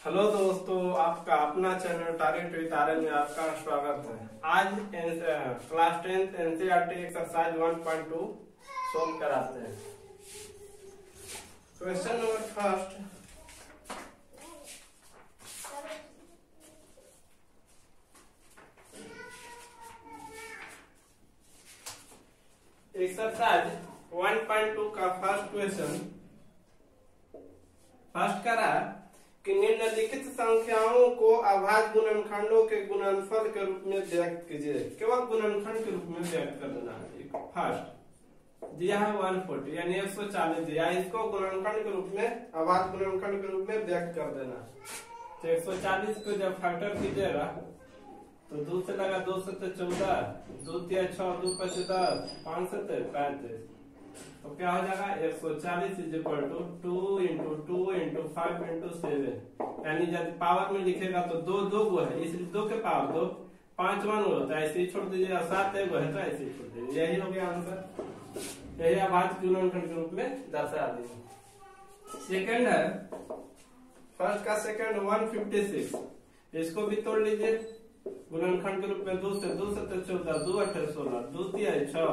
Hello दोस्तों, आपका अपना चैनल टारगेट विद आर्यन में आपका स्वागत है। आज क्लास 10 एनसीईआरटी एक्सरसाइज 1.2 सोल्व कराते हैं। क्वेश्चन नंबर फर्स्ट, एक्सरसाइज 1.2 का फर्स्ट क्वेश्चन फर्स्ट करा कि निम्नलिखित संख्याओं को अभाज्य गुणनखंडों के गुणनफल के रूप में व्यक्त कीजिए। केवल गुणनखंड के रूप में व्यक्त कर देना है। फर्स्ट दिया है 140 यानी 140 दिया, इसको गुणनखंड के रूप में अभाज्य गुणनखंड के रूप में व्यक्त कर देना। तो 140 को जब फैक्टर कीजिएगा तो 2 से लगा 2 से 14, 2 तिया 6, 2 5 10, 5 से 35। तो क्या हो जाएगा 140 is equal to 2 into 2 into 5 into 7। यानी जब पावर में लिखेगा तो दो दो गो है, इसलिए 2 के पावर 2, 5 1 गो होता है, ऐसे ही छोड़ दीजिएगा। 7 एक गो है तो ऐसे ही छोड़ दीजिए। यही हो गया आंसर। यही अभाज्य गुणनखंड के रूप में दर्शा दिए। सेकंड है, फर्स्ट का सेकंड 156, इसको भी तोड़ लीजिए गुणनखंड के रूप में। 2 से 14, 2 8 16, 2 तिया 6,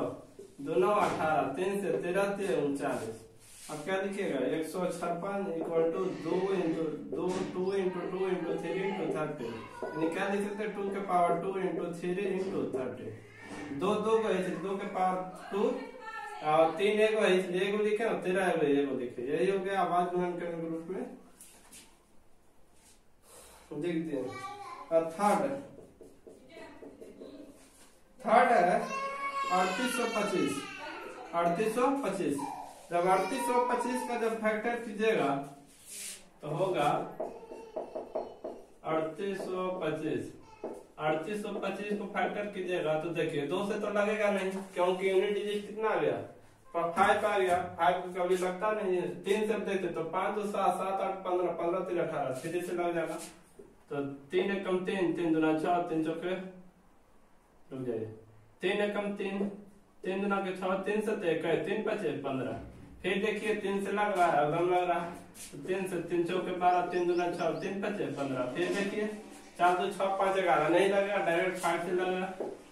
2 9 18, 3 से 13 39। अब क्या लिखिएगा 156 equal to 2 into 2 2 into 2 into 3 into 30। यानी क्या लिख सकते हैं 2 के पावर 2 इंटू 3 इंटू 30। 2 2 को है 2 के पावर 2 और 3 एक है इसलिए एगो लिखे और 13 एगो लिखे। यही हो गया अभाज्य गुणनखंड के रूप में देखते हैं। और थर्ड है 3825। 3825 जब 3825 का जब फैक्टर कीजिएगा तो होगा 3825। 3825 को फैक्टर कीजिएगा तो देखिए 2 से तो लगेगा नहीं, क्योंकि यूनिट डिजिट कितना आ गया 5 आ गया। 5 को कभी लगता नहीं है। 3 से देखते तो 5 2 7 7 8 15 15 3 18, 3 से लग जाएगा। तो 3 एकम 3, 3 दूना 6, 3 चौके रुक जाइए, 3 एकम 3, 3 दूना के 6, 3 से 3 5 15। फिर देखिए 3 से लग रहा है, अगम लग रहा है तो 3 से 3 चौके 12, 3 दूना 6, 3 5 15। फिर देखिए 4 2 6 5 11 नहीं लगेगा, डायरेक्ट 5 से लगेगा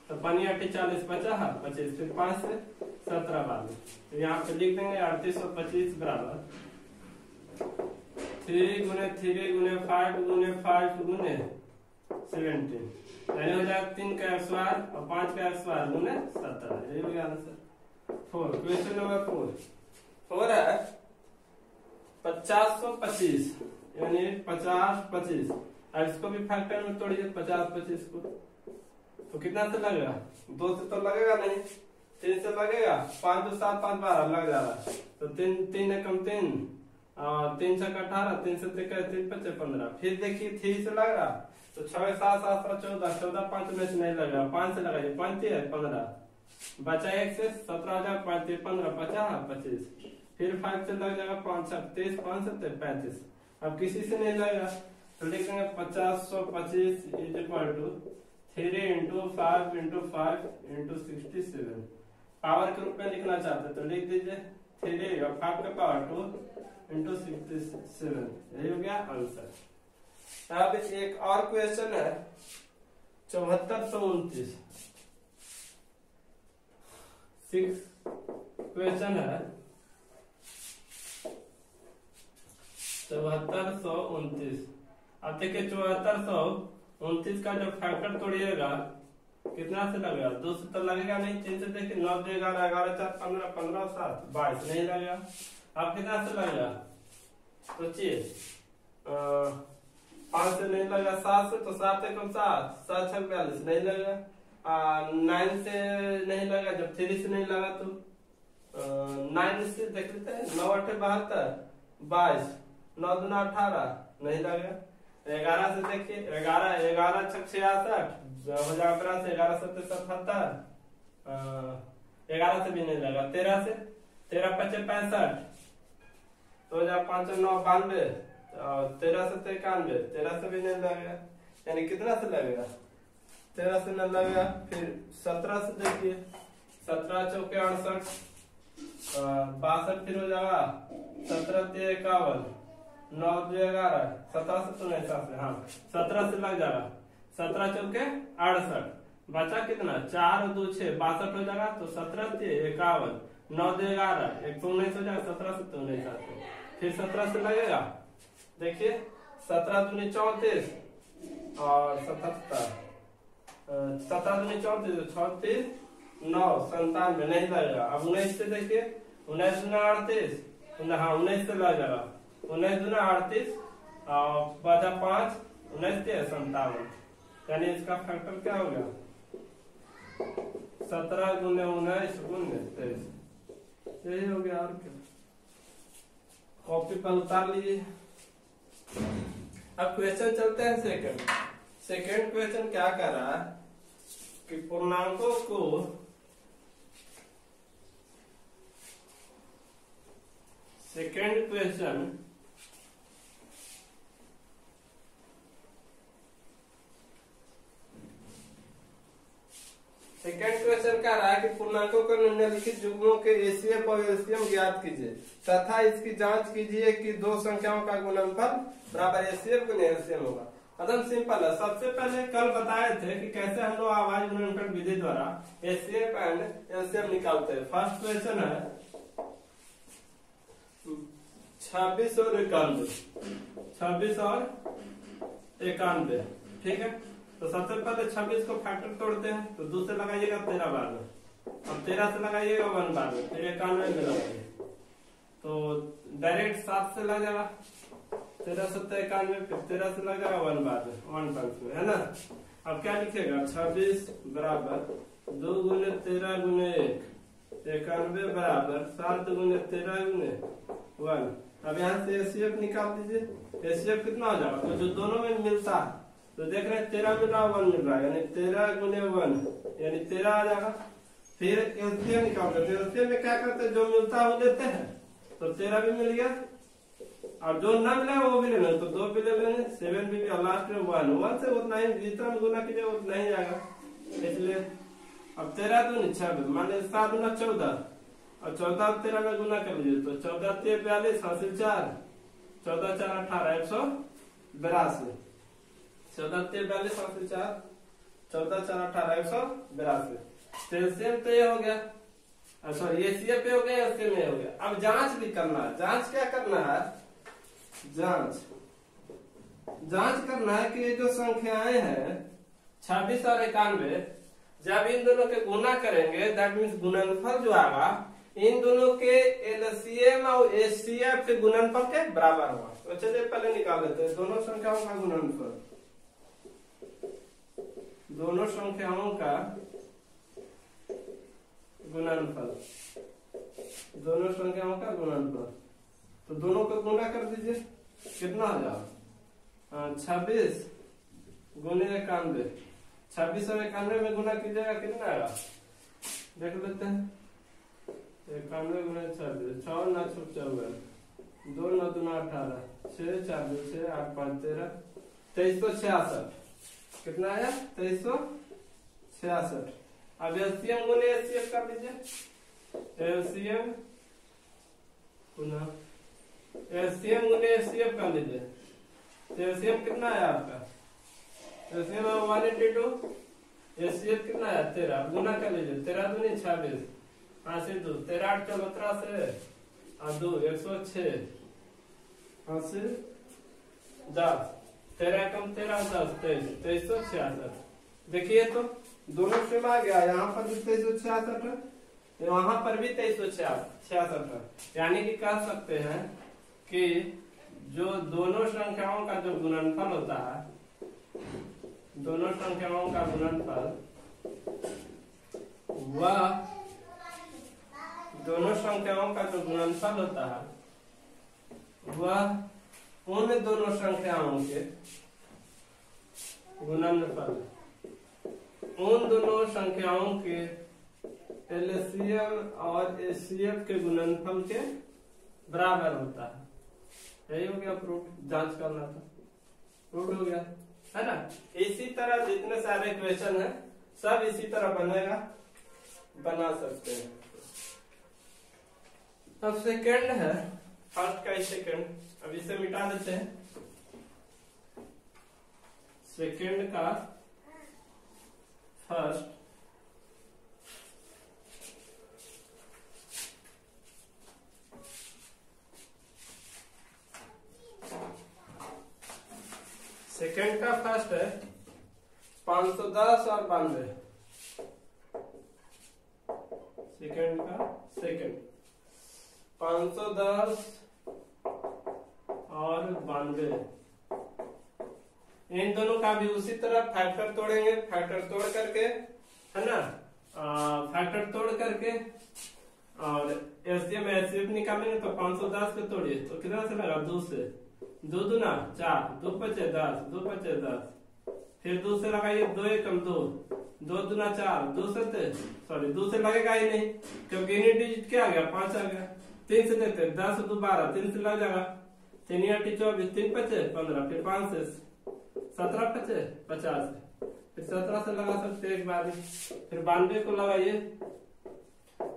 तो 5 8 40 50 25। फिर 5 से 17 12। तो यहाँ पे लिख देंगे 3825 बराबर 3 गुने 3 गुने 5 गुने 5 गुने 17। यानी हो जाएगा 3 का स्क्वायर और 5 का स्क्वायर गुने 17। यही हो गया आंसर। 4 क्वेश्चन नंबर 4 है 5025 यानी 50 25। अब इसको भी फैक्टर में तोड़िए 50 25 को तो कितना से लगेगा 2 से तो लगेगा नहीं, 3 से लगेगा। 5 2 7 5 12 लग जा रहा है तो 3 एकम 3 और 3 6 18, 3 से 3 5 15। फिर देखिए 3 से लग रहा तो 6 7 7 14 14 5 में से नहीं लगा, 5 से लगाइए 5 है 15 बचा 1 से 17 हो जाएगा 5 15 50 25। फिर 5 से लग जाएगा 5 6 23, 5 से 35। अब किसी से नहीं लगेगा तो लिखेंगे 5025 is equal to 3 into 5 into 5 into 67। Power के रूप में लिखना चाहते तो लिख दीजिए 3 और 5 का पावर 2 इंटू 67। यही हो गया आंसर। अब एक और क्वेश्चन है 7429। 6 क्वेश्चन है 7429। अब देखिए 7429 का जब फैक्टर तोड़िएगा कितना से लगेगा 2 से तो लगेगा नहीं। 3 से देखिए 9 2 11 11 4 15 15 7 22 नहीं लगेगा। अब कितना से लगेगा सोचिए 5 से नहीं लगा, 7 से तो 7 एकम 7 7 6 42 नहीं लगेगा। 9 से नहीं लगा, जब 3 से नहीं लगा तो 9 से देख लेते हैं 9 8 72 22 9 2 18 नहीं लगेगा। 11 से देखिए 11 11 6 66 हो जाएगा 12 से 11 7 77 11 से भी नहीं लगा। 13 से 13 5 65 तो हो जाएगा 5 9 92 और 13 से 91 13 से भी नहीं लगेगा। यानी कितना से लगेगा 13 से नहीं लगेगा। फिर 17 से देखिए 17 चौके 68 62 फिर हो जाएगा 17 51 9 2 11 17 से तो नहीं से हाँ 17 से लग जाएगा 17 चौके 68 बचा कितना 4 2 6 62 हो जाएगा तो 17 से 51 9 2 11 119 हो जाएगा 17 से तो 19 फिर 17 से लगेगा देखिए 17 दूनी 34 और 77 17 दूनी 34 36 9 97 नहीं लगेगा। अब 19 से देखिए 19 दूना 38 हाँ 19 से लग जाएगा 19 दूना 38 और बचा 5 19 से 57 यानी इसका फैक्टर क्या हो गया 17 गुने 19 गुने 23 यही हो गया और क्या कॉपी पर उतार लीजिए। अब क्वेश्चन चलते हैं सेकंड क्वेश्चन क्या कर रहा है कि पूर्णांकों को सेकंड क्वेश्चन कह रहा है कि पूर्णांकों के निम्नलिखित युग्मों के एचसीएफ और एलसीएम ज्ञात कीजिए तथा इसकी जांच कीजिए कि दो संख्याओं का गुणनफल बराबर एचसीएफ गुने एलसीएम होगा। एकदम सिंपल है। सबसे पहले कल बताए थे कि कैसे हम लोग आवाज गुणनफल विधि द्वारा एचसीएफ एंड एलसीएम निकालते हैं। फर्स्ट क्वेश्चन है 26 और 91 ठीक है। तो सबसे पहले 26 को फैक्टर तोड़ते हैं तो 2 से लगाइएगा 13 बार में, अब 13 से लगाइएगा 1 बार में, फिर 91 में लगाइए तो डायरेक्ट 7 से लगाएगा 13 से 91 फिर 13 से लगाएगा 1 बार में 1 पंच में है ना। अब क्या लिखेगा 26 बराबर 2 गुने 13 गुने 1 91 बराबर 7 गुने 13 गुने 1। अब यहाँ से एचसीएफ निकाल दीजिए। एचसीएफ कितना हो जाएगा तो जो दोनों में मिलता है तो देख रहे हैं 13 मिल रहा है 1 मिल रहा है यानी 13 गुने 1 यानी 13 आ जाएगा। फिर एलसीएम निकालते हैं। एलसीएम में क्या करते हैं जो मिलता है वो लेते हैं तो 13 भी मिल गया और जो ना मिला वो भी लेना तो 2 भी ले लेंगे 7 भी लास्ट में 1 से उतना ही जितना गुना कीजिए उतना ही जाएगा इसलिए। अब 13 दूनी 26 मान लीजिए 7 दूना 14 और 14 और 13 में गुना कर लीजिए तो 14 3 42 हासिल 4 14 4 18 182 14 3 42 हासिल 4 14 4 18 182। एलसीएम तो ये हो गया सॉरी एचसीएफ पे हो गया एलसीएम में हो गया। अब जांच भी करना है। जांच क्या करना है जांच करना है कि ये जो संख्याएं हैं 26 और 91 जब इन दोनों के गुना करेंगे दैट मीन्स गुणनफल जो आएगा इन दोनों के एलसीएम और एचसीएफ के गुणनफल के बराबर होगा। तो चलिए पहले निकाल लेते हैं दोनों संख्याओं का गुणनफल। दोनों संख्याओं का गुणनफल तो दोनों को गुना कर दीजिए कितना हो जाएगा 26 गुने 91 26 और 91 में गुना कीजिएगा कितना आएगा देख लेते हैं 91 गुने 26 6 9 54 2 9 2 18 6 4 2 6 8 5 13 2366 कितना आया 2366। अब एलसीएम गुने एचसीएफ कर लीजिए। एलसीएम गुने एचसीएफ कर लीजिए तो एलसीएम कितना आया आपका एलसीएम 182 एचसीएफ कितना आया 13 गुना कर लीजिए 13 दूनी 26 5 से 2 13 8 14 से और 2 106 5 से 10 13 कम 13 10 2366। देखिए तो दोनों सेम आ गया। यहाँ पर भी 2366 है वहां पर भी 2366 है यानी कि कह सकते हैं कि जो दोनों संख्याओं का जो गुणनफल होता है दोनों संख्याओं का गुणनफल वह दोनों संख्याओं का जो गुणनफल होता है वह उन दोनों संख्याओं के गुणनफल उन दोनों संख्याओं के एलसीएम और एचसीएफ के गुणनफल के बराबर होता है। यही हो गया प्रूफ। जांच करना था प्रूफ हो गया है ना। इसी तरह जितने सारे क्वेश्चन है सब इसी तरह बना सकते हैं। अब सेकंड है फर्स्ट का सेकंड। अब अब इसे मिटा देते हैं। सेकंड का फर्स्ट सेकंड का फर्स्ट है 510 और 92। सेकंड का सेकंड 510 और 92। इन दोनों का भी उसी तरह फैक्टर तोड़ेंगे। फैक्टर तोड़ करके, है ना, फैक्टर तोड़ करके और एलसीएम एचसीएफ निकालेंगे। तो 510 को तोड़िए तो कितना से लगा? 2 से। 2 दूना 4, 2 पचे 10, 2 पचे 10। फिर 2 से लगाइए, 2 एकम 2, 2 दूना 4, 2 से सॉरी 2 से लगेगा ही नहीं क्योंकि यूनिट डिजिट क्या आ गया? 5 आ गया। 3 से देते 10 2 12, 3 से लग जाएगा। 3 8 24, 3 पचे 15, फिर 5 से 17 पचे 50, फिर 17 से लगा सकते हैं एक बार। फिर 92 को लगाइए,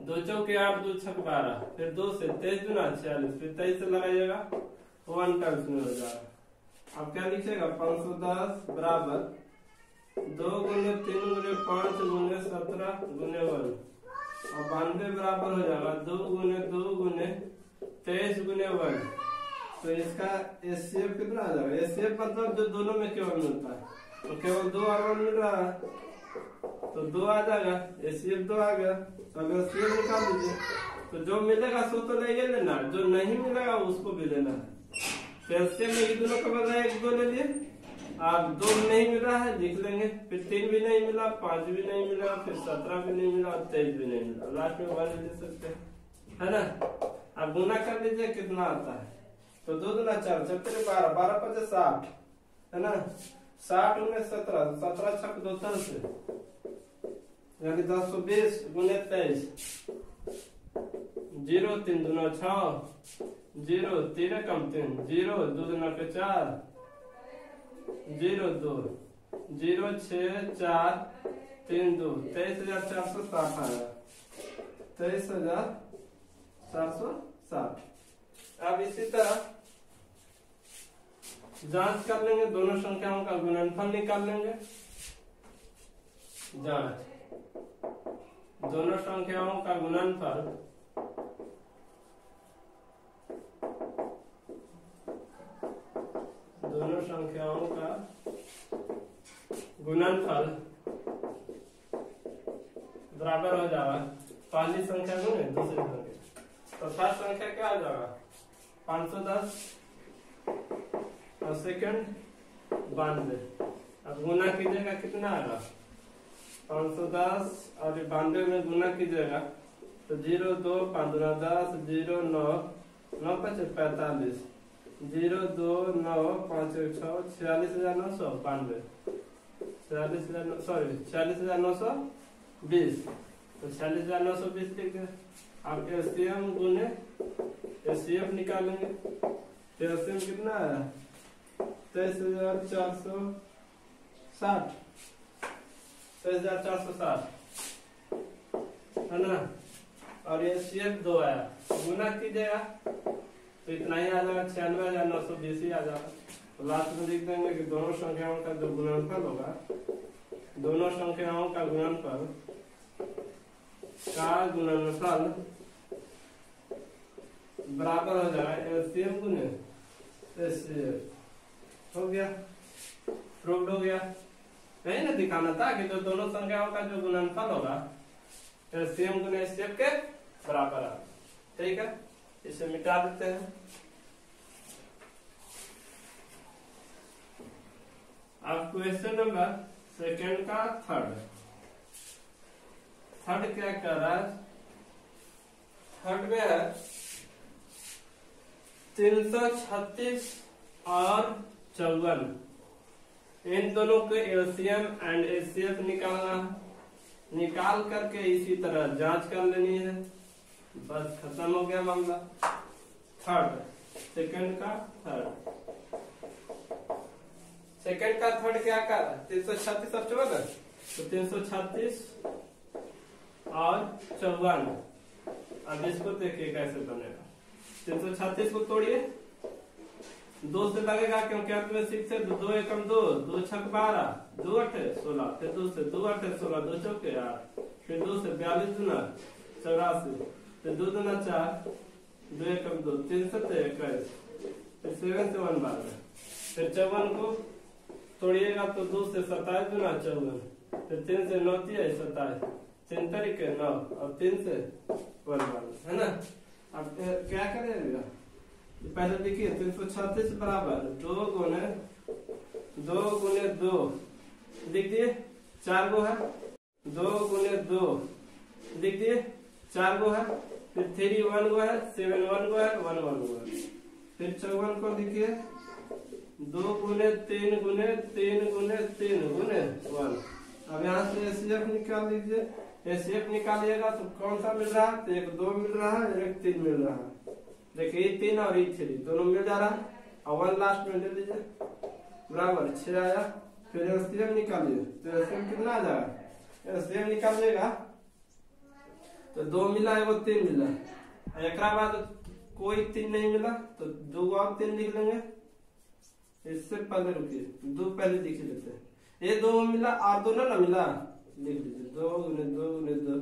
2 चौके 8, 2 छक 12, फिर 2 से 23 दूना 46, फिर 23 से लगाइएगा 1 टाइम्स में हो जाएगा। अब क्या लिखिएगा? 510 बराबर 2 गुने 3 गुने 5 गुने 17 गुने 1 और 92 बराबर हो जाएगा 2 गुने 23 गुने 1। तो इसका एचसीएफ कितना आ जाएगा? एचसीएफ मतलब जो दोनों में केवल मिलता है, तो केवल 2 और 1 मिल रहा है तो 2 आ जाएगा। एचसीएफ 2 आ गया। तो अगर एचसीएफ निकाल दीजिए तो जो मिलेगा सो तो ले लेना, जो नहीं मिलेगा उसको भी लेना है। तो एचसीएफ में ये दोनों का बदला 1 2 ले लिए। आप 2 नहीं मिल रहा है लिख लेंगे, फिर 3 भी नहीं मिला, 5 भी नहीं मिला, फिर 17 भी नहीं मिला और 23 भी नहीं मिला। लास्ट में 1 ले सकते हैं, है ना। आप गुना कर लीजिए कितना आता है। तो 2 दूना 4, 4 12, 12 5 60, है ना। 60 गुने 17, 17 छक 2 से यानी 1020 गुने 23। 0 3 दूना 6, 0 3 कम 3, 0 2 दूना 4, 0 2 0 6 4 3 2, 23,460 आया। 23,460। अब इसी तरह जांच कर लेंगे, दोनों संख्याओं का गुणनफल निकाल लेंगे। जांच, दोनों संख्याओं का गुणनफल दोनों संख्याओं का गुणनफल बराबर हो जाएगा पहली संख्या गुने दूसरी संख्या। तो फर्स्ट संख्या क्या आ जाएगा? 510 और सेकंड 92। अब गुना कीजिएगा कितना आएगा? 510 और 92 में गुना कीजिएगा तो 0 2 5 दूना 10, 0 9 9 5 45, 0 2 9 5 1 6, 46,992, 46,920। तो 46,920 लिख दे। आप एलसीएम गुने एचसीएफ निकालेंगे। एलसीएम कितना है? 23,460, 23,460, है ना। और एचसीएफ 2 आया। गुना कीजिएगा तो इतना ही आ जाएगा, 96,920 ही आ जाएगा। तो लास्ट में लिख देंगे कि दोनों संख्याओं का जो गुणनफल होगा, दोनों संख्याओं का गुणनफल बराबर हो जाएगा एलसीएम गुने एचसीएफ। हो गया, प्रूव्ड हो गया। नहीं ना दिखाना था कि जो दोनों संख्याओं का जो गुणनफल होगा एलसीएम गुने एचसीएफ के बराबर है। ठीक है, इसे मिटा देते हैं। अब क्वेश्चन नंबर सेकंड का थर्ड क्या कर रहा है? थर्ड में है 336 और 54। इन दोनों के एलसीएम एंड एचसीएफ निकालना। निकाल करके इसी तरह जांच कर लेनी है। बस खत्म हो गया मामला। थर्ड, सेकंड का थर्ड। सेकंड का थर्ड क्या कर रहा है? 336 और 54। तो 336 और 54। अब इसको देखिए कैसे बनेगा। 336 को तोड़िए 2 से लगेगा क्योंकि अंत में 6 है, 2 एकम 2, 2 छक 12, 2 8 16, फिर 2 से 2 8 16, 2 चौके 8, फिर 2 से 42 दूना 84, फिर 2 दूना 4, 2 एकम 2, 3 7 21, फिर 7 से 1 12, फिर 54 को तोड़िएगा तो 2 से 27 दूना 54, फिर 3 से 9 27, 3 तरीके 9 और 3 से 1 12, है ना। अब क्या करेगा, पहले देखिए 336 बराबर 2 गुने 2 लिख दिए, 4 गो है, 2 गुने 2 लिख दिए, 4 गो है, फिर 3 1 गो है, 7 1 गो है, 1 1 गो है, फिर 54 को लिखिए 2 गुने 3 गुने 3 गुने 3 गुने 1। अब यहाँ से एचसीएफ निकाल लीजिए, एचसीएफ निकालिएगा तो कौन सा मिल रहा है, तो एक 2 मिल रहा है, एक 3 मिल रहा है। देखिए ये 3 और ये 3 दोनों मिल जा रहा है, और 1 लास्ट में ले लीजिए, बराबर 6 आया। फिर एलसीएम निकालिए, तो एलसीएम कितना आ जाएगा, एलसीएम निकालिएगा तो 2 मिला, एगो 3 मिला, एक बाद कोई 3 नहीं मिला तो 2 और 3 लिख लेंगे। इससे पहले रुकिए, 2 पहले लिख लेते हैं, ये 2 मिला और 2 ना मिला, लिख लीजिए 2 गुने 2 गुने 2,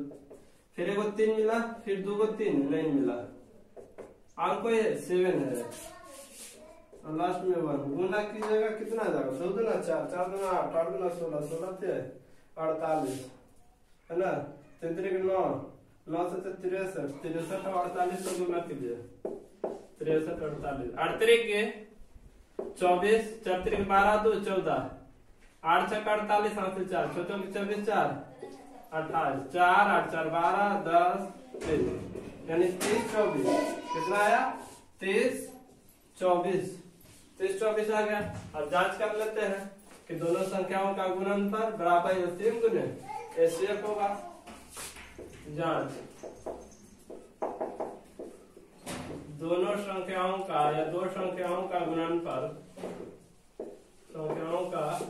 फिर एगो 3 मिला, फिर 2 को 3 नहीं मिला, अंक ये 7 है, और लास्ट में 1 गुना कीजिएगा, कितना आ जाएगा, 2 दूना 4, 4 दूना 8, 8 दूना 16, 16 से 48, है ना, 3 3 9, 9 से 63, 63 और 48 को गुना कीजिए, 63 48, 8 के 24, 4 3 12 2 14, 8 6 48, 8 से 4 4 24 4 28, 4 8 4 12 10 3, यानी 30 24, कितना आया 30 24, 30 24 आ गया। अब जांच कर लेते हैं कि दोनों संख्याओं का गुणनफल बराबर एलसीएम गुने एचसीएफ होगा। जांच, दोनों संख्याओं का या दो संख्याओं का गुणनफल, संख्याओं का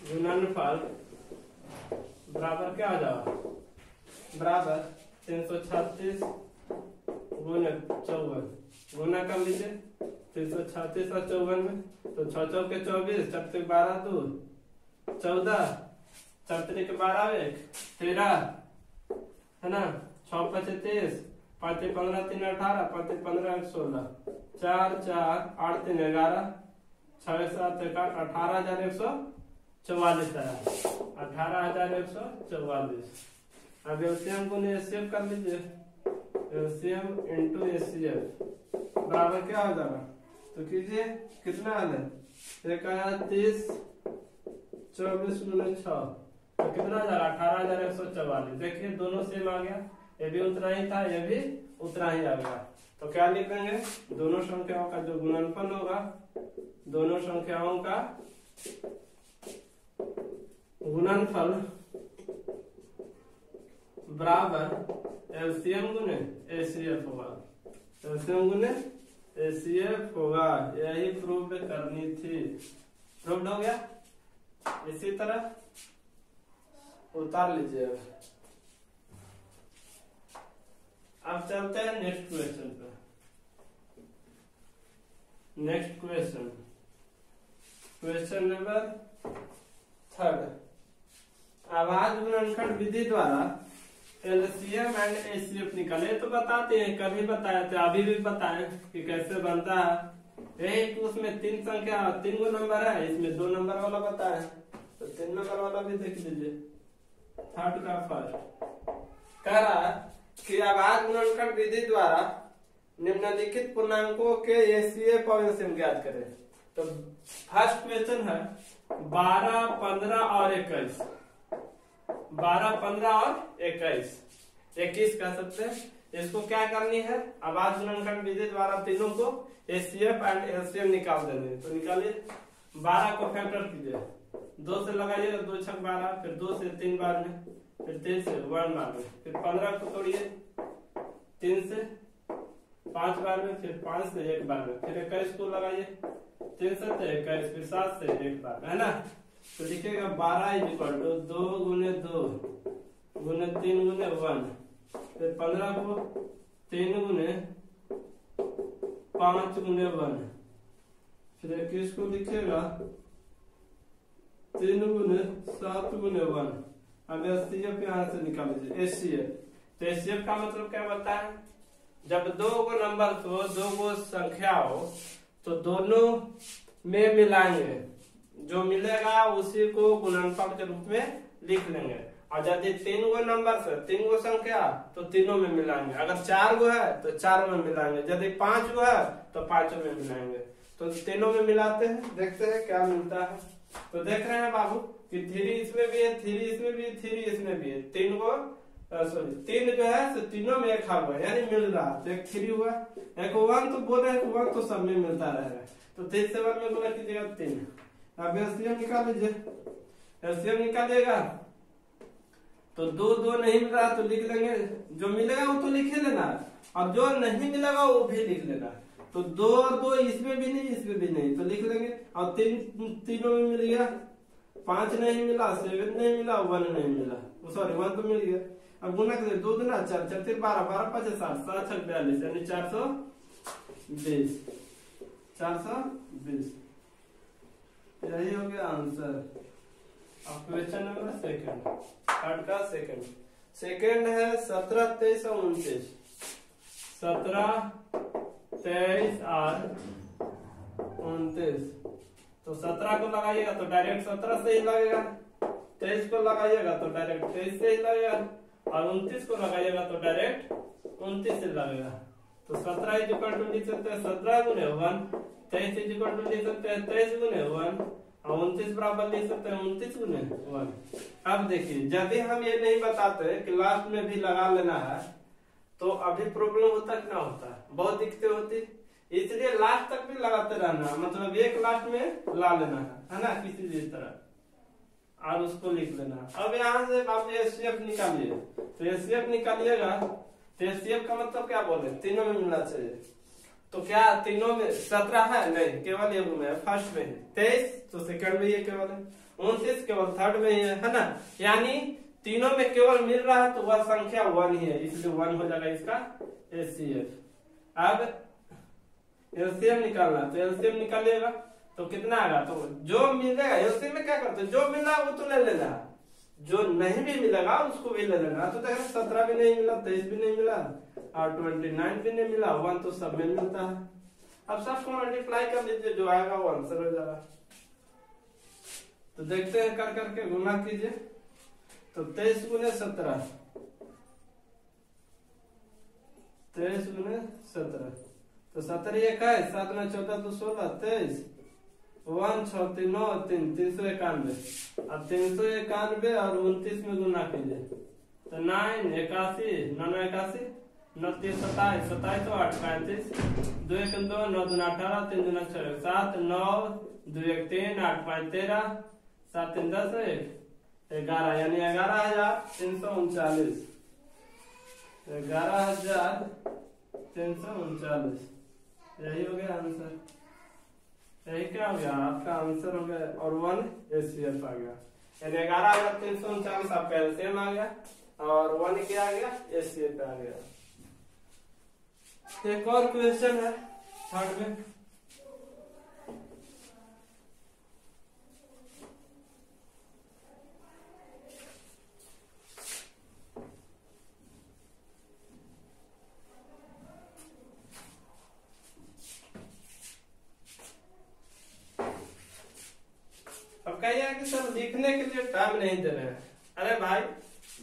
गुणनफल बराबर क्या आ जाएगा, बराबर 336 गुने 54, गुना कर लीजिए 336 और 54 में, तो 6 चौके 24, 4 3 12 2 14, 4 3 12 1 13, है ना, 6 5 23, 5 15 3 18, 5 15 16, 4 4 8 3 11, 6 7 18,144 आया, 18,144। अब एलसीएम को एचसीएफ कर लीजिए, एलसीएम इंटू एचसीएफ बराबर क्या हो जाएगा, तो कीजिए कितना आना है, एक आया 30 24 गुने 6, तो कितना आ जाएगा 18,144। देखिए दोनों सेम आ गया, ये भी उतना ही था, ये भी उतना ही आ गया। तो क्या लिखेंगे, दोनों संख्याओं का जो गुणनफल होगा, दोनों संख्याओं का गुणनफल बराबर एलसीएम गुने एचसीएफ होगा, एलसीएम गुने एचसीएफ होगा। यही प्रूव करनी थी, प्रूव्ड हो गया। इसी तरह उतार लीजिए। अब चलते हैं नेक्स्ट क्वेश्चन पे। Next question, question number 3। आवाज गुणनखंड विधि द्वारा एलसीएम एंड एचसीएफ निकाले। तो बताते हैं, कभी बताए थे, अभी भी बताए कि कैसे बनता है। यही उसमें 3 संख्या 3 गो नंबर है, इसमें 2 नंबर वाला बताया, तो 3 नंबर वाला भी देख लीजिए। थर्ड का फर्स्ट कह रहा है कि आवाज गुणनखंड विधि द्वारा निम्नलिखित पूर्णांकों के एचसीएफ और एलसीएम ज्ञात करें। तो फर्स्ट क्वेश्चन है 12 15 और 21, 12 15 और 21 कह सकते हैं। इसको क्या करनी है, आवाज गुणनखंड विधि द्वारा तीनों को एचसीएफ एंड एलसीएम निकाल देंगे। तो निकालिए, 12 को फैक्टर कीजिए, 2 से लगाइए, 2 छक 12, फिर 2 से 3 बार में, फिर 3 से 1 बार में, फिर 15 को तोड़िए 3 से 5 बार में, फिर 5 से 1 बार में, फिर 21 को लगाइए 3 से 21, फिर 7 से 1 बार में, है ना। तो लिखिएगा 12 इक्वल टू 2 गुने 2 गुने 3 गुने 1, फिर 15 को 3 गुने 5 गुने 1, फिर 21 को लिखेगा 3 गुने 7 गुने 1। अब एचसीएफ यहाँ से निकाल लीजिए एचसीएफ। तो एचसीएफ का मतलब क्या होता है, जब दो गो नंबर को, दो गो संख्या हो तो दोनों में मिलाएंगे, जो मिलेगा उसी को गुणनफल के रूप में लिख लेंगे। और यदि 3 गो नंबर से 3 गो संख्या तो तीनों में मिलाएंगे, अगर 4 गो है तो 4 में मिलाएंगे, यदि 5 गो है तो 5 में मिलाएंगे। तो तीनों में मिलाते हैं, देखते हैं क्या मिलता है। तो देख रहे हैं बाबू कि 3 इसमें भी है, 3 इसमें भी है, 3 इसमें भी है, 3 गो सॉरी 3 जो है तो तीनों में एक हुआ यानी मिल रहा। तो एक 3 हुआ, एक 1 तो बोल रहे हैं 1 तो सब में मिलता रहेगा। तो 3 से 1 में गुना कीजिएगा 3। अब एलसीएम निकाल लीजिए। एलसीएम निकालिएगा तो 2 नहीं मिल रहा तो लिख लेंगे, जो मिलेगा वो तो लिख लेना, और जो नहीं मिलेगा वो भी लिख लेना। तो 2 और 2 इसमें भी नहीं इसमें भी नहीं तो लिख लेंगे। और 3 तीनों में मिल गया, 5 नहीं मिला, 7 नहीं मिला, 1 नहीं मिला, सॉरी 1 तो मिल गया। अब गुना कर 2 दूना 4, 4 3 12, 12 5 60, 7 6 42 यानी 420। 420 यही हो गया आंसर। अब क्वेश्चन नंबर सेकंड, थर्ड का सेकंड है 17 23 और 29। 17 23 और 29। तो 17 को लगाइएगा तो डायरेक्ट 17 से ही लगेगा, 23 को लगाइएगा तो डायरेक्ट 23 से ही लगेगा, और 29 को लगाइएगा तो डायरेक्ट 29 से लगेगा। तो 17 लिख सकते हैं 17 गुने 1, 23 लिख सकते हैं 23 गुने 1, और 29 बराबर लिख सकते हैं 29 गुने 1। अब देखिए यदि हम ये नहीं बताते कि लास्ट में भी लगा लेना है तो अभी प्रॉब्लम होता कि ना होता, बहुत दिक्कतें होती। इसलिए लास्ट तक भी लगाते रहना, मतलब एक लास्ट में ला लेना है ना, किसी भी तरह, और उसको लिख लेना। अब यहाँ से आप एचसीएफ निकालिए। तो एचसीएफ निकालिएगा तो एचसीएफ का मतलब क्या बोले, तीनों में मिलना चाहिए। तो क्या तीनों में 17 है? नहीं, केवल एक में है, फर्स्ट में है। 23 तो सेकंड में ही केवल है, 29 केवल थर्ड में ही है ना। यानी तीनों में केवल मिल रहा है तो वह संख्या 1 ही है, इसलिए 1 हो जाएगा इसका एचसीएफ। अब एलसीएम निकालना, तो एलसीएम निकालिएगा तो कितना आएगा, तो जो मिलेगा एलसीएम में क्या करते हैं, जो मिला वो तो ले लेना, जो नहीं भी मिलेगा उसको भी ले लेना। तो देखो 17 भी नहीं मिला, 23 भी नहीं मिला, और 29 भी नहीं मिला, 1 तो सब में मिलता है। अब सबको मल्टीप्लाई कर लीजिए, जो आएगा वो आंसर हो जाएगा। तो देखते हैं कर करके गुना कीजिए। तो 23 गुने 17, 23 गुने 17, तो 17 एक है, 7 में 14 तो 16, 23, 1 6 3 9 3 391। अब 391 और 29 में गुना कीजिए तो 9 81 9 81 9 3 27 27 तो 8 35 2 1 2 9 2 18 3 2 6 7 9 2 1 3 8 5 13 7 3 10 11 यानी 11,339। 11,339 यही हो गया आंसर। यही क्या हो गया आपका आंसर हो गया, और 1 एचसीएफ आ गया, यानी 11,339 आपका एलसीएम आ गया और 1 क्या आ गया, एचसीएफ आ गया। एक और क्वेश्चन है थर्ड में। अब कहिए कि सर लिखने के लिए टाइम नहीं दे रहे हैं। अरे भाई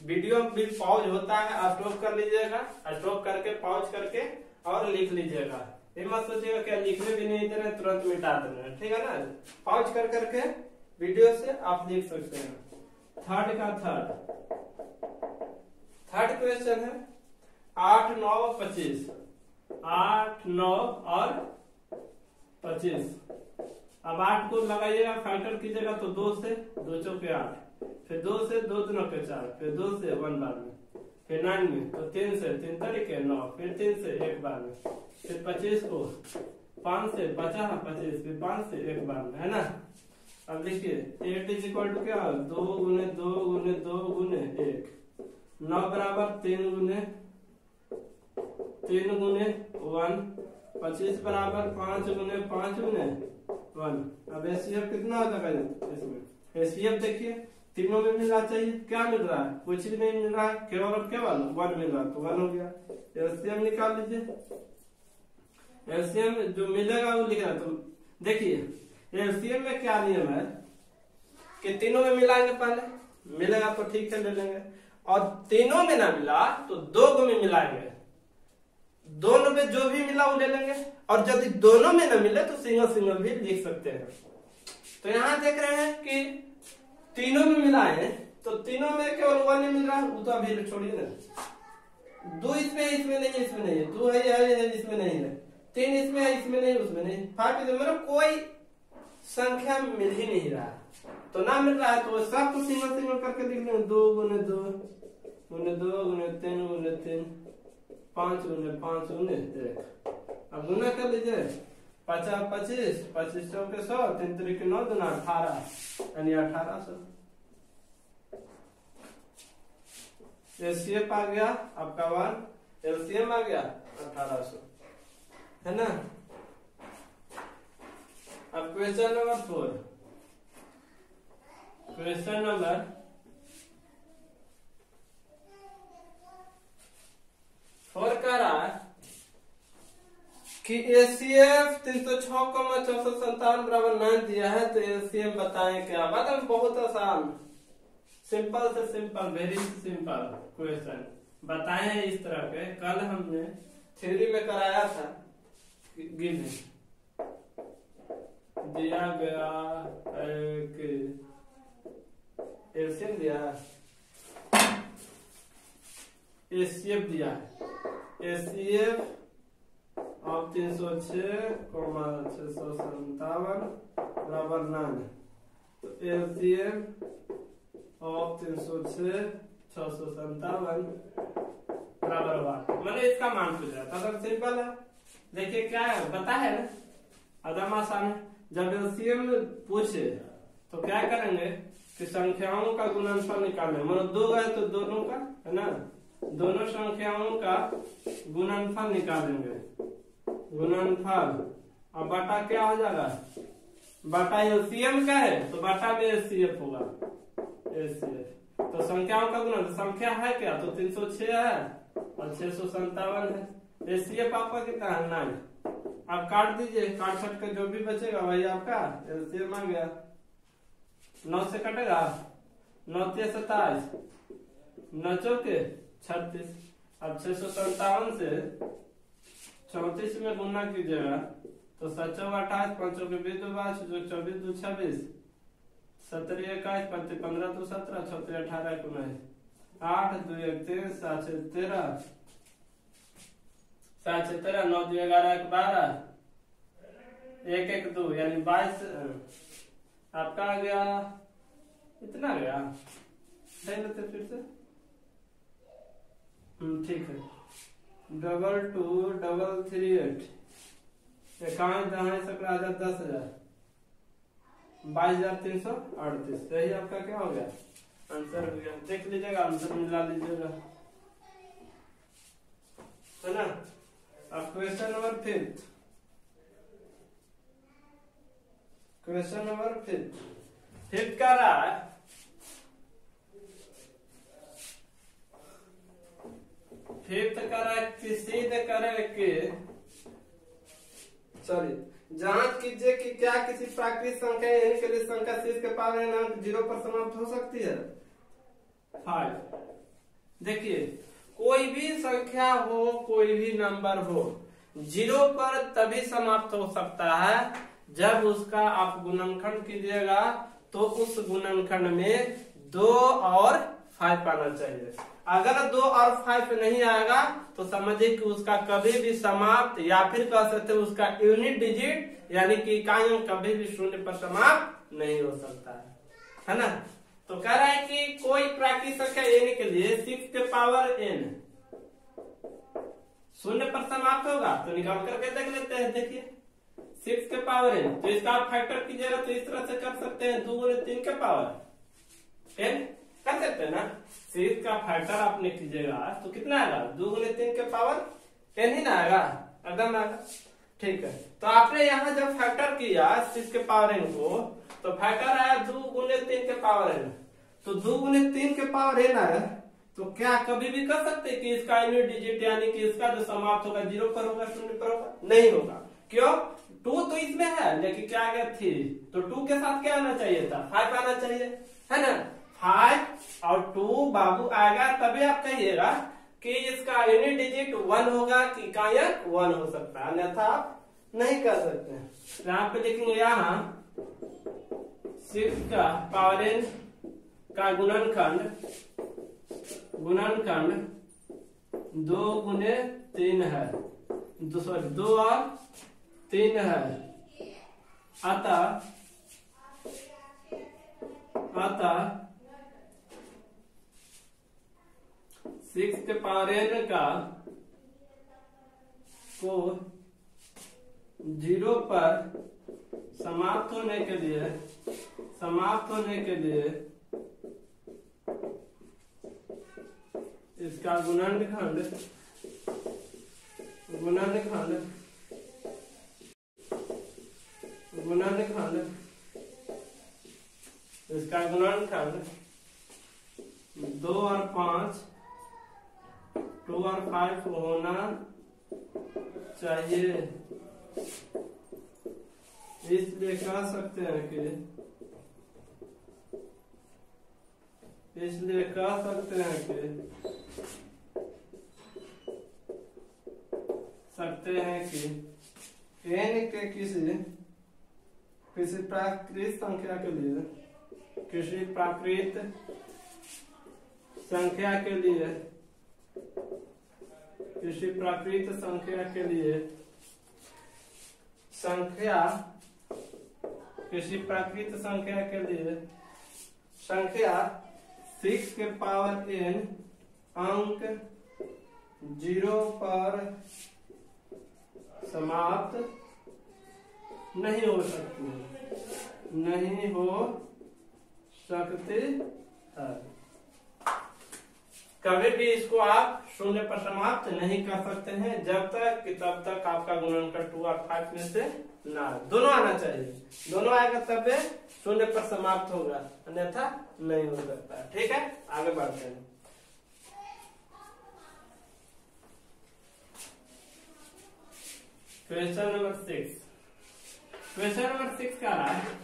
वीडियो भी पॉज होता है, स्टॉप कर लीजिएगा, स्टॉप करके पॉज करके और लिख लीजिएगा। ये मत सोचिएगा कि लिखने भी नहीं दे रहे तुरंत मिटा देना है, ठीक है ना। पॉज कर करके वीडियो से आप लिख सकते हैं। थर्ड क्वेश्चन है 8 9 25, 8 9 और 25। अब 8 को लगाइएगा, फैक्टर कीजिएगा तो 2 से 2 चौके 8, फिर 2 से 2 दूना के 4, फिर 2 से 1 बार में, फिर 9 में, तो 3 से 3 तरीके 9, फिर 3 से 1 बार में, फिर 25 को 5 से 50 25, फिर 5 से 1 बार में, है ना। अब देखिए 8 इज इक्वल टू क्या, 2 गुने 2 गुने 2 गुने 1, 9 बराबर 3 गुने 1, 25 बराबर 5 गुने 5 गुने 1। अब HCF कितना हो जाएगा इसमें? HCF देखिए तीनों में मिलना चाहिए, क्या मिल रहा है? कुछ भी नहीं मिल रहा है, केवल और केवल 1 मिल रहा है, तो 1 हो गया। LCM निकाल लीजिए। LCM जो मिलेगा वो लिखना। तो देखिए LCM में क्या नियम है कि तीनों में मिलाएंगे, पहले मिलेगा तो ठीक है ले लेंगे, और तीनों में ना मिला तो 2 में मिलाएंगे, दोनों में जो भी मिला वो ले लेंगे, और यदि दोनों में न मिले तो सिंगल सिंगल भी लिख सकते हैं। तो यहाँ देख रहे हैं कि तीनों में मिला है, तो तीनों में केवल 1 मिल रहा है, वो तो अभी छोड़िए ना। 2 इसमें नहीं है, इसमें नहीं है, 2 है इसमें नहीं है, 3 इसमें है, इसमें नहीं, उसमें नहीं, 5 मतलब कोई संख्या मिल ही नहीं रहा, तो ना मिल रहा है तो सबको सिंगल सिंगल करके लिख लेंगे। 2 गुने 2 गुने 2 गुने 3 गुने 3, 5 गुने 5 गुने 1। अब गुना कर लीजिए, 50 25 25 चौके 100, 3 3 9 2 18, यानी 1800। HCF आ गया आपका 1, LCM आ गया 1800, है ना। अब क्वेश्चन नंबर 4, क्वेश्चन नंबर 4 कह रहा है कि HCF 306,457 बराबर 9 दिया है, तो LCM बताएं क्या? मतलब बहुत आसान, सिंपल से सिंपल, वेरी सिंपल क्वेश्चन बताए इस तरह के। कल हमने थ्योरी में कराया था, गिवन दिया गया कि LCM दिया, HCF दिया है, HCF अब 306,657 बराबर 9, तो LCM अब 306,657 बराबर 1, मैंने इसका मान पूछ रहा था। सिंपल है, देखिए क्या है पता है ना, एकदम आसान है। जब LCM पूछे तो क्या करेंगे कि संख्याओं का गुणनफल निकालेंगे, मतलब 2 है तो दोनों का, है ना, दोनों संख्याओं का गुणनफल निकालेंगे, गुणनफल। अब बटा क्या हो जाएगा? बटा LCM का है तो बटा में HCF होगा, HCF। तो संख्याओं का गुणन, संख्या है क्या? तो 306 है और 657 है। HCF आपका कितना है? 9। आप काट दीजिए, काट छट के जो भी बचेगा वही आपका LCM आ गया। 9 से कटेगा, 9 3 27, 9 चौके 36। अब 657 से 34 में गुना कीजिएगा तो 7 28, 5 के 20 22, 24 2 26, 17 21, 15 2 17, 6 18 19, 8 2 1 3, 7 6 13, 7 6 13, 9 2 11 1 12, 1 1 2, यानी 22 आपका आ गया। इतना गया, देख लेते फिर से। ठीक है, 2238, 51 दहाई सकड़ा 10,000, 22,338। यही आपका क्या हो गया? आंसर हो गया। देख लीजिएगा, आंसर मिला लीजिएगा, है ना। अब क्वेश्चन नंबर 5, क्वेश्चन नंबर 5 क्या रहा है? जांच कीजिए कि क्या किसी प्राकृतिक संख्या n के लिए संख्या शेष के पावर n अंक 0 पर समाप्त हो सकती है। 5, देखिए कोई भी संख्या हो, कोई भी नंबर हो, 0 पर तभी समाप्त हो सकता है जब उसका आप गुणनखंड कीजिएगा तो उस गुणनखंड में 2 और 5 आना चाहिए। अगर 2 और 5 नहीं आएगा तो समझिए कि उसका कभी भी समाप्त, या फिर कह सकते हैं उसका यूनिट डिजिट यानी कि इकाई अंक कभी भी 0 पर समाप्त नहीं हो सकता है ना। तो कह रहा है कि कोई प्राकृतिक संख्या n के लिए 6 के पावर n 0 पर समाप्त होगा, तो निकाल करके देख लेते हैं। देखिए 6 के पावर n, तो इसका आप फैक्टर कीजिएगा तो इस तरह से कर सकते हैं, 2 गुने 3 के पावर n कर सकते हैं ना। 6 का फैक्टर आपने कीजिएगा तो कितना आएगा? 2 गुने 3 के पावर n ही ना आएगा, एकदम आएगा। ठीक है, तो आपने यहाँ जब फैक्टर किया 6 के पावर n को, तो फैक्टर आया 2 गुने 3 के पावर n। तो 2 गुने 3 के पावर n आया, तो क्या कभी भी कर सकते कि इसका यूनिट डिजिट यानी कि इसका जो समाप्त होगा 0 पर होगा, 0 पर होगा? नहीं होगा। क्यों? 2 तो इसमें है, लेकिन क्या आ गया 3, तो 2 के साथ क्या आना चाहिए था? 5 आना चाहिए, है ना? 5 और 2 बाबू आएगा, तभी आप कहिएगा कि इसका यूनिट डिजिट 1 होगा कि कायक 1 हो सकता है, अन्यथा आप नहीं कर सकते हैं। तो यहाँ पे लिखेंगे यहाँ 6 का पावर n का गुणनखंड 2 गुने 3 है, 2 और 3 है, अतः 6 के पावर n का को 0 पर समाप्त होने के लिए इसका गुणनखंड इसका गुणनखंड 2 और 5 2 और 5 होना चाहिए। इसलिए कह सकते हैं कि n के किसी प्राकृत संख्या के लिए संख्या 6 के पावर n अंक 0 पर समाप्त नहीं हो सकते है। कभी भी इसको आप 0 पर समाप्त नहीं कर सकते हैं, जब तक कि तब तक आपका गुणनखंड 2 और 5 में से ना दोनों आना चाहिए। दोनों आएगा तब 0 पर समाप्त होगा, अन्यथा नहीं हो सकता। ठीक है, आगे बढ़ते हैं। क्वेश्चन नंबर 6 क्या रहा है?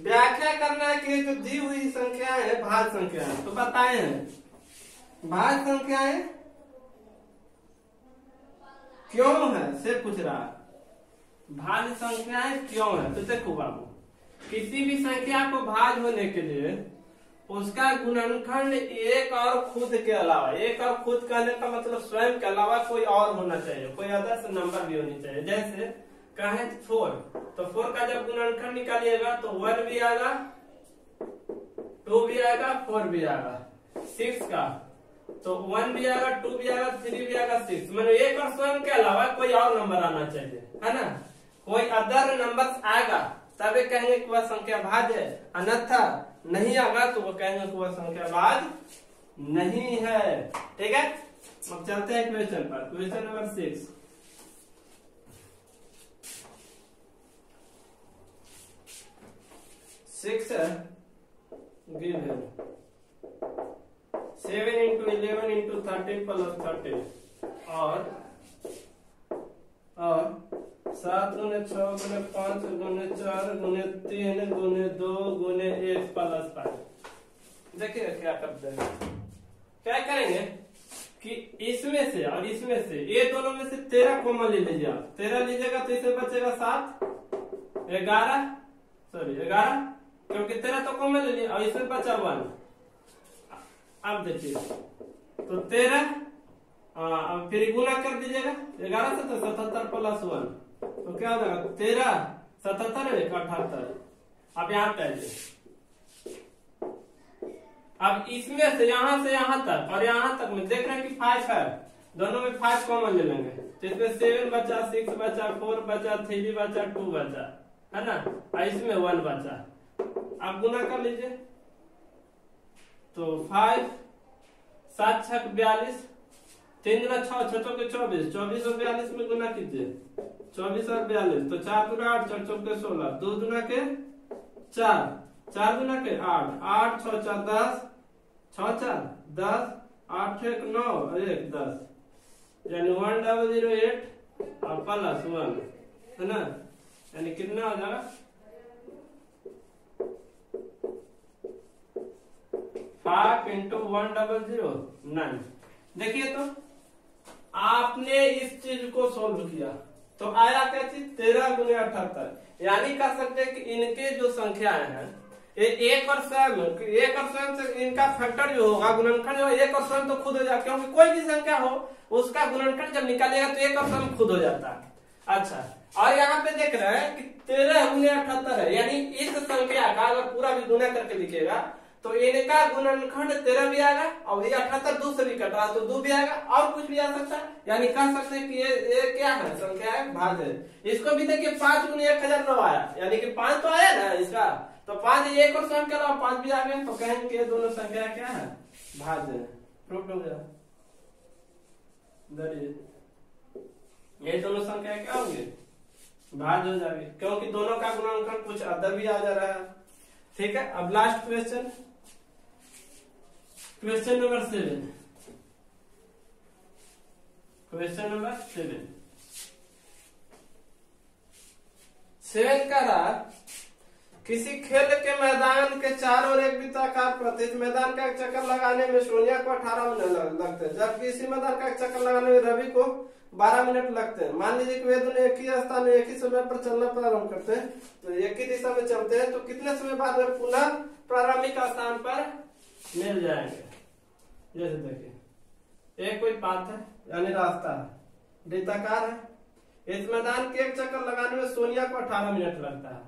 व्याख्या करना है कि जो दी हुई संख्या है भाज्य संख्या है, तो बताए हैं भाज्य संख्याएं क्यों है, से पूछ रहा है। भाज्य संख्याएं क्यों है? तो देखो बाबू, किसी भी संख्या को भाज्य होने के लिए उसका गुणनखंड एक और खुद के अलावा, एक और खुद कहने का मतलब स्वयं के अलावा कोई और होना चाहिए, कोई आदर्श नंबर भी होनी चाहिए। जैसे कहें 4, तो 4 का जब गुणनखंड निकालिएगा तो 1 भी आएगा, 2 भी आएगा, 4 भी आएगा। 6 का तो 1 भी आएगा, 2 भी आएगा, 3 भी आएगा, 6, मतलब एक और स्वयं के अलावा कोई और नंबर आना चाहिए, है ना? कोई अदर नंबर आएगा तभी कहेंगे कि वह संख्या भाज्य है, अन्यथा नहीं आएगा तो वो कहेंगे कि वह संख्या भाज्य नहीं है। ठीक है, अब चलते हैं क्वेश्चन पर। Question number 6 given 7 into 11 into 13 plus 13 और 7 गुने 6 गुने 5 गुने 4 गुने 3 गुने 2 गुने 1 प्लस 5। देखिए क्या करते हैं, क्या करेंगे कि इसमें से और इसमें से, ये दोनों में से 13 कॉमन ले लीजिए आप। 13 लीजिएगा तो इसमें बचेगा 7, 11 क्योंकि 13 तो कॉमन ले लिया और इसमें बचा 1। अब देखिए तो 13 अब फिर गुना कर दीजिएगा 11 से, तो 77 प्लस 1 तो क्या हो जाएगा 13, 77 1 78। अब यहाँ पे अब इसमें से यहाँ तक और यहाँ तक में देख रहे हैं कि 5 है, दोनों में 5 कॉमन ले लेंगे तो इसमें 7 बचा, 6 बचा, 4 बचा, 3 बचा, 2 बचा, है ना? और इसमें 1 बचा। अब गुना कर लीजिए तो 5 7 6 42 3 दूना 6, 6 चौके 24, 24 और 42 में गुना कीजिए, 24 और 42 तो 4 दूना 8, 4 चौके 16, 2 दूना के 4, 4 दूना के 8, 8 6 4 10, 6 4 10, 8 1 9 और 1 10, यानी 1008 और प्लस 1, है ना, यानी कितना हो जाएगा 5 × 100 9। देखिए तो आपने इस चीज को सोल्व किया तो आया क्या चीज 13 × 78, यानी कह सकते हैं कि इनके जो संख्याएं हैं एक और स्वयं से इनका फैक्टर जो होगा गुणनखंड जो एक और स्वयं तो खुद हो जाएगा, क्योंकि कोई भी संख्या हो उसका गुणनखंड जब निकालेगा तो एक और स्वयं खुद हो जाता है। अच्छा, और यहाँ पे देख रहे हैं कि 13 × 78 है, यानी इस संख्या का अगर पूरा भी गुना करके लिखेगा तो इनका गुणनखंड 13 भी आएगा और ये 78 2 से भी कट रहा तो 2 भी आएगा और कुछ भी आ सकता है, यानी कह सकते हैं कि ये क्या है संख्या है भाज्य है। इसको भी देखिए 5 × 1009 आया, यानी कि 5 तो आया ना इसका, तो 5 एक और स्वयं के अलावा 5 भी आ गए तो कहेंगे ये दोनों संख्या क्या है भाज्य है। प्रूफ हो गया, ये दोनों संख्या क्या होंगे भाज्य हो जाएगी, क्योंकि दोनों का गुणनखंड कुछ अदर भी आ जा रहा है। ठीक है, अब last question, question number 7, question number 7 का रहा किसी खेल के मैदान के चारों ओर एक वृत्ताकार प्रति मैदान का एक चक्कर लगाने में सोनिया को 18 मिनट लगते हैं, जबकि इसी मैदान का एक चक्कर लगाने में रवि को 12 मिनट लगते हैं। मान लीजिए कि वे दोनों एक ही स्थान में एक ही समय पर चलना प्रारंभ करते हैं, तो एक ही दिशा में चलते हैं तो कितने समय बाद वे पुनः प्रारंभिक स्थान पर मिल जाएंगे। जैसे देखिए एक कोई पाथ है यानी रास्ता है, वृत्ताकार है, इस मैदान के एक चक्कर लगाने में सोनिया को 18 मिनट लगता है।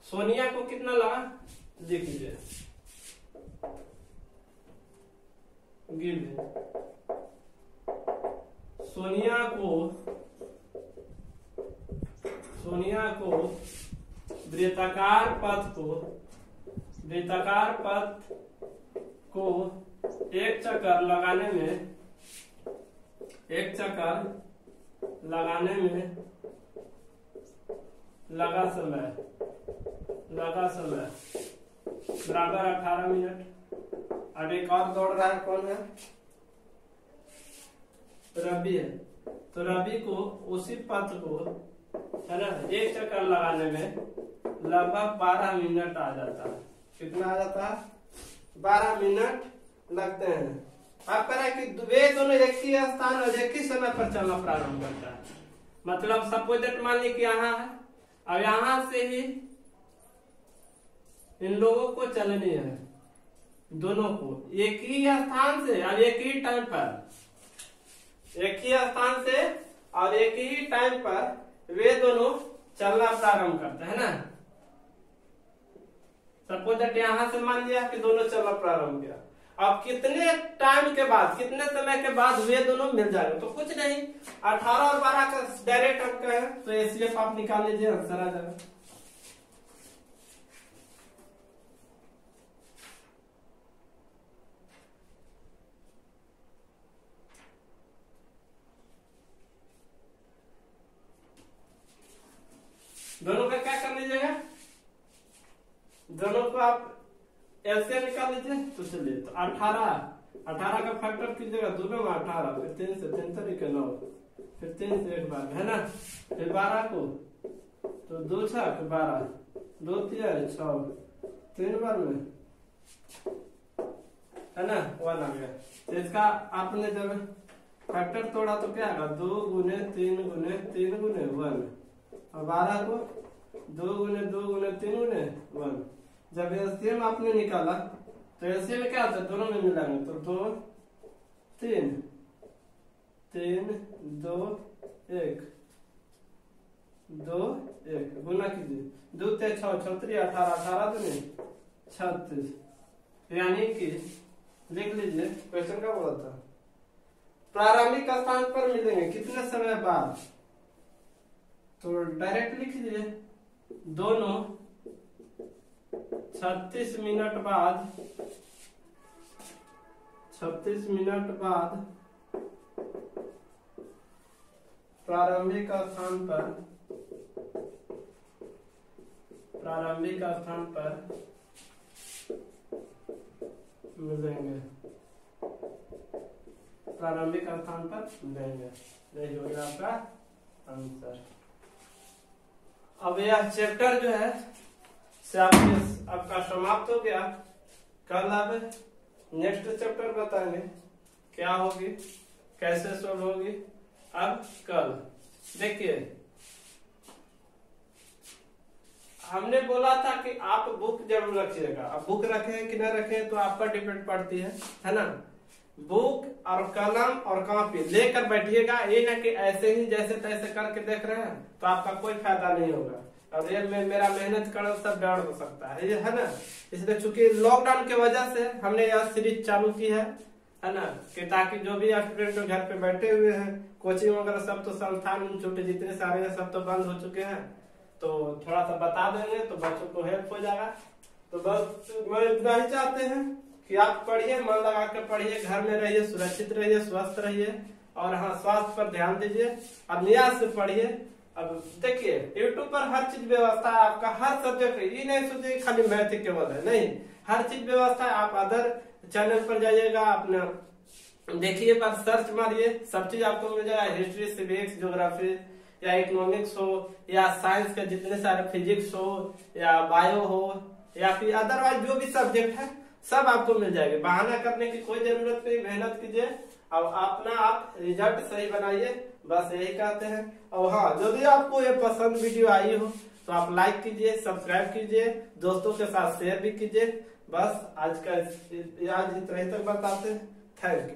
सोनिया को कितना लगा लिख लीजिए, सोनिया को वृत्ताकार पथ को एक चक्कर लगाने में लगा समय बराबर 18 मिनट। अब एक और दौड़ रहा है, कौन है रवि है, तो रवि को उसी पथ को है ना एक चक्कर लगाने में लगभग 12 मिनट आ जाता है। कितना आ जाता है 12 मिनट लगते हैं। अब कह रहा है कि वे दोनों एक ही स्थान और एक ही समय पर चलना प्रारंभ करता है, मतलब सपोज दैट मान ली कि यहाँ है, अब यहां से ही इन लोगों को चलनी है, दोनों को एक ही स्थान से और एक ही टाइम पर, एक ही स्थान से और एक ही टाइम पर वे दोनों चलना प्रारंभ करते हैं ना। सपोज दैट यहां से मान लिया कि दोनों चलना प्रारंभ किया, अब कितने टाइम के बाद कितने समय के बाद वे दोनों मिल जाएंगे, तो कुछ नहीं 18 और 12 का डायरेक्ट अंक है, तो एचसीएफ आप निकाल लीजिए, आंसर आ जाएगा। दोनों का क्या कर लीजिएगा, दोनों को आप एलसीएम निकाल लीजिए। तो चलिए, तो 18 का फैक्टर कीजिएगा, दोनों में 18, फिर 3 से 3 तरीके 9, फिर 3 से 1 बार है ना, फिर 12 को तो 2 6 12, 2 3 6, 3 बार में है ना 1 आ गया। तो इसका आपने जब फैक्टर तोड़ा तो क्या आएगा 2 × 3 × 3 × 1, और 12 को 2 × 2 × 3 × 1। जब एलसीएम आपने निकाला तो एलसीएम क्या होता है, दोनों में मिलाएंगे तो 2 3 3 2 1 2 1 गुना कीजिए, 2 3 6 6 3 18 18 2 36, यानी कि लिख लीजिए क्वेश्चन का बोला था प्रारंभिक स्थान पर मिलेंगे कितने समय बाद, तो डायरेक्ट लिख लीजिए दोनों 36 मिनट बाद प्रारंभिक स्थान पर मिलेंगे, प्रारंभिक स्थान पर मिलेंगे। यही हो गया आपका आंसर। अब यह चैप्टर जो है से आपका समाप्त हो गया। कल अब नेक्स्ट चैप्टर बताएंगे क्या होगी, कैसे सोल्व होगी। अब कल देखिए, हमने बोला था कि आप बुक जरूर रखिएगा। अब बुक रखें कि न रखें तो आप पर डिपेंड पड़ती है ना। बुक और कलम और कॉपी लेकर बैठिएगा, ये ना कि ऐसे ही जैसे तैसे करके देख रहे हैं तो आपका कोई फायदा नहीं होगा। और ये मेरा मेहनत करना सब डाउन हो सकता है, ये है ना। इसलिए चूंकि लॉकडाउन की वजह से हमने यह सीरीज चालू की है ना, कि ताकि जो भी स्टूडेंट घर पे बैठे हुए हैं, कोचिंग वगैरह सब तो संस्थान छोटे जितने सारे हैं सब तो बंद हो चुके हैं, तो थोड़ा सा बता देंगे तो बच्चों को हेल्प हो जाएगा। तो बस मैं इतना ही चाहते हैं कि आप पढ़िए, मन लगा कर पढ़िए, घर में रहिए, सुरक्षित रहिए, स्वस्थ रहिए, और हाँ स्वास्थ्य पर ध्यान दीजिए और नियाज से पढ़िए। अब देखिए यूट्यूब पर हर चीज व्यवस्था है आपका, हर सब्जेक्ट। ये नहीं सोचिए खाली मैथ केवल है, नहीं, हर चीज व्यवस्था है। आप अदर चैनल पर जाइएगा, अपना देखिए, पर सर्च मारिए, सब चीज आपको मिल जाएगा। हिस्ट्री, सिविक्स, ज्योग्राफी या इकोनॉमिक्स हो या साइंस के जितने सारे, फिजिक्स हो या बायो हो या फिर अदरवाइज जो भी सब्जेक्ट है सब आपको मिल जाएगा। बहाना करने की कोई जरूरत नहीं, मेहनत कीजिए और अपना आप रिजल्ट सही बनाइए, बस यही कहते हैं। और हाँ, यदि आपको ये पसंद वीडियो आई हो तो आप लाइक कीजिए, सब्सक्राइब कीजिए, दोस्तों के साथ शेयर भी कीजिए। बस आज इतना ही तक बताते हैं। Thank you.